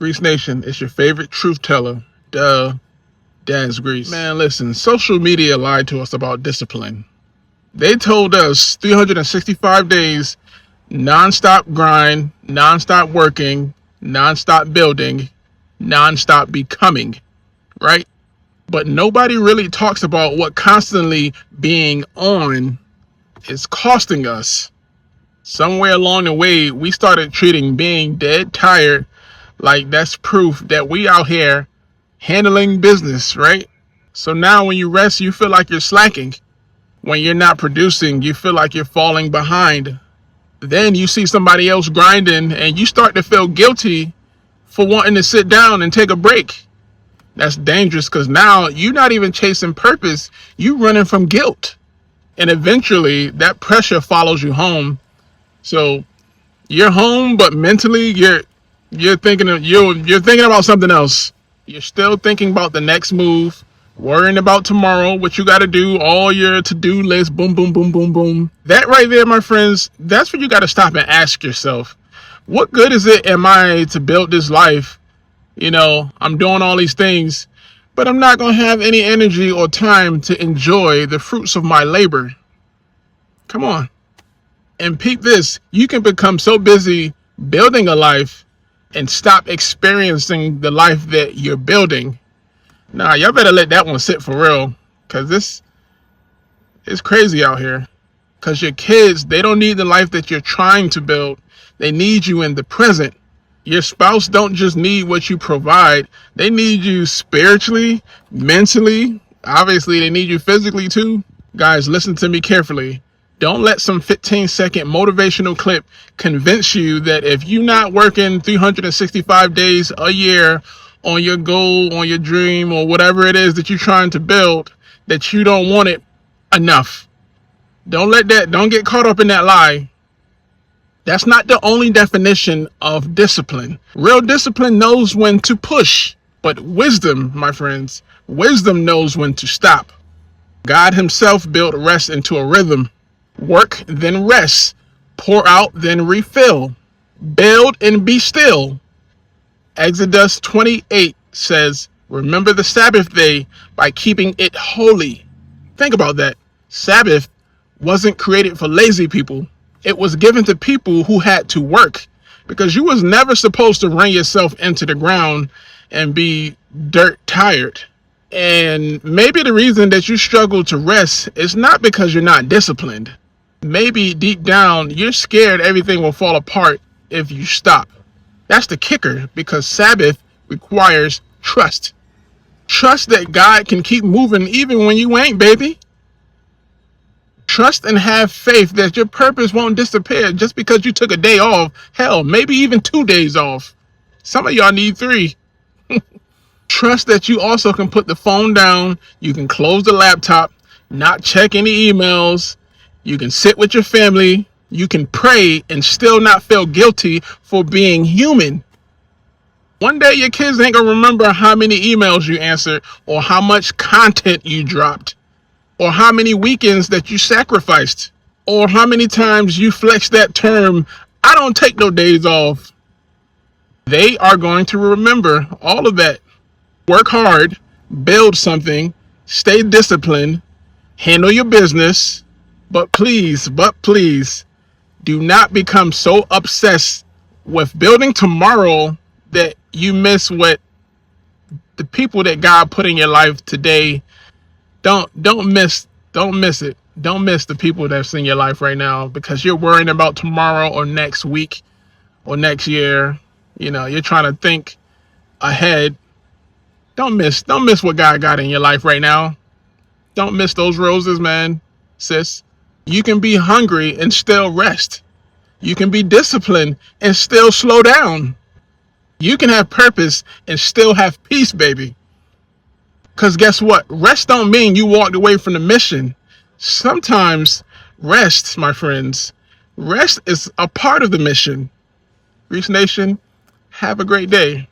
Grease Nation, it's your favorite truth teller. Duh. Dad's Grease. Man, listen, social media lied to us about discipline. They told us 365 days, non-stop grind, non-stop working, non-stop building, non-stop becoming, right? But nobody really talks about what constantly being on is costing us. Somewhere along the way, we started treating being dead tired like that's proof that we out here handling business, right? So now when you rest, you feel like you're slacking. When you're not producing, you feel like you're falling behind. Then you see somebody else grinding and you start to feel guilty for wanting to sit down and take a break. That's dangerous because now you're not even chasing purpose, you're running from guilt. And eventually that pressure follows you home. So you're home, but mentally you're thinking about something else. You're still thinking about the next move, worrying about tomorrow, what you got to do, all your to-do list, boom, boom, boom, boom, boom. That right there, my friends, that's what you got to stop and ask yourself. What good is it am I to build this life? I'm doing all these things, but I'm not going to have any energy or time to enjoy the fruits of my labor. Come on. And peep this, you can become so busy building a life and stop experiencing the life that you're building. Nah, y'all better let that one sit for real, because this is crazy out here. Because your kids, they don't need the life that you're trying to build. They need you in the present. Your spouse don't just need what you provide. They need you spiritually, mentally. Obviously, they need you physically too. Guys, listen to me carefully. Don't let some 15-second motivational clip convince you that if you're not working 365 days a year on your goal, on your dream, or whatever it is that you're trying to build, that you don't want it enough. Don't get caught up in that lie. That's not the only definition of discipline. Real discipline knows when to push, but wisdom, my friends, wisdom knows when to stop. God himself built rest into a rhythm. Work, then rest. Pour out, then refill. Build and be still. Exodus 28 says, remember the Sabbath day by keeping it holy. Think about that. Sabbath wasn't created for lazy people. It was given to people who had to work, because you was never supposed to run yourself into the ground and be dirt tired. And maybe the reason that you struggle to rest is not because you're not disciplined. Maybe deep down, you're scared everything will fall apart if you stop. That's the kicker, because Sabbath requires trust. Trust that God can keep moving even when you ain't, baby. Trust and have faith that your purpose won't disappear just because you took a day off. Hell, maybe even 2 days off. Some of y'all need 3. Trust that you also can put the phone down. You can close the laptop, not check any emails. You can sit with your family. You can pray and still not feel guilty for being human. One day your kids ain't gonna remember how many emails you answered, or how much content you dropped, or how many weekends that you sacrificed, or how many times you flexed that term, I don't take no days off. They are going to remember all of that. Work hard, build something, stay disciplined, handle your business, but please, do not become so obsessed with building tomorrow that you miss what the people that God put in your life today. Don't miss it. Don't miss the people that's in your life right now because you're worrying about tomorrow or next week or next year. You're trying to think ahead. Don't miss what God got in your life right now. Don't miss those roses, man, sis. You can be hungry and still rest. You can be disciplined and still slow down. You can have purpose and still have peace, baby. Because guess what? Rest don't mean you walked away from the mission. Sometimes rest, my friends, rest is a part of the mission. Grease Nation, have a great day.